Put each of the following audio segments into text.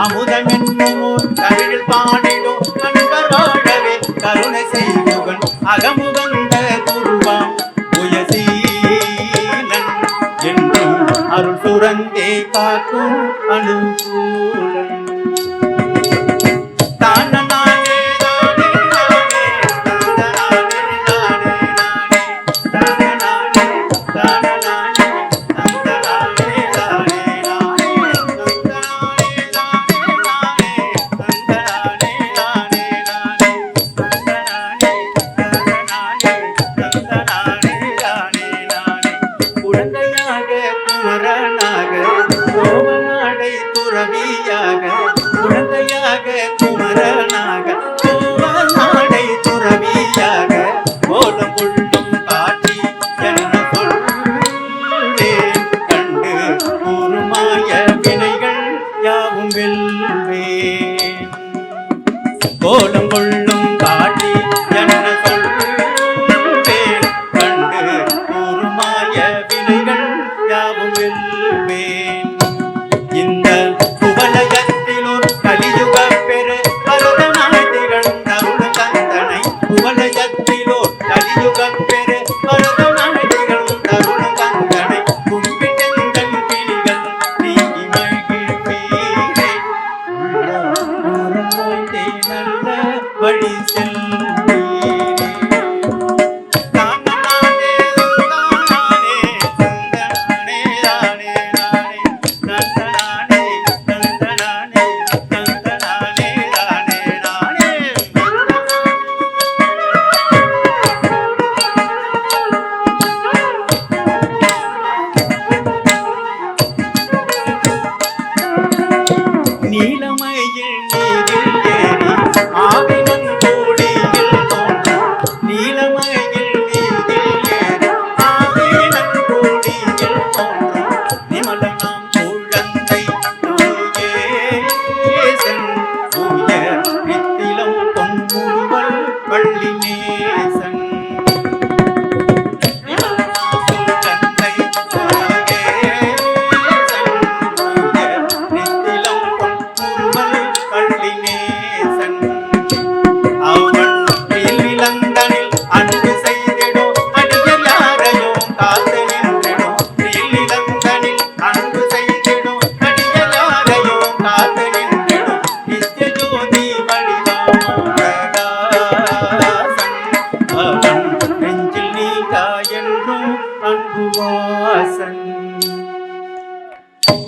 அமுதம் என்னும் தமிழில் பாடிடும் அன்பர் வாழவே கருணை செய்துவன் அகமுகந்த குருவாம் உயசீலன் என்றும் அருள் சுரந்தே காக்கும் அனுகூலன் குழந்தையாக குமரனாக கோவநாடை துறவியாக கோலம் கொள்ளும் காட்சி என்ன சொல்வேன் கண்டு கூறுமாய வினைகள் யாவும் வெல்வேன் கோலம் கொள்ளும் காட்சி என்ன சொல்வேன் கண்டு கூறுமாய வினைகள் யாவும் வெல்வேன் இந்த வழி நீலமயில் நீரில் ஏறி ஆவினன் கோடியில் தோன்றும் நீலமயில் நீரில் ஏறி ஆவினன் கோடியில் தோன்றும் நிமலனாம் குழந்தை நேசன் தூய நித்திலம் பொன்முறுவல் வள்ளி நேசன்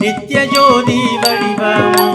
நித்ய ஜோதி வடிவமோ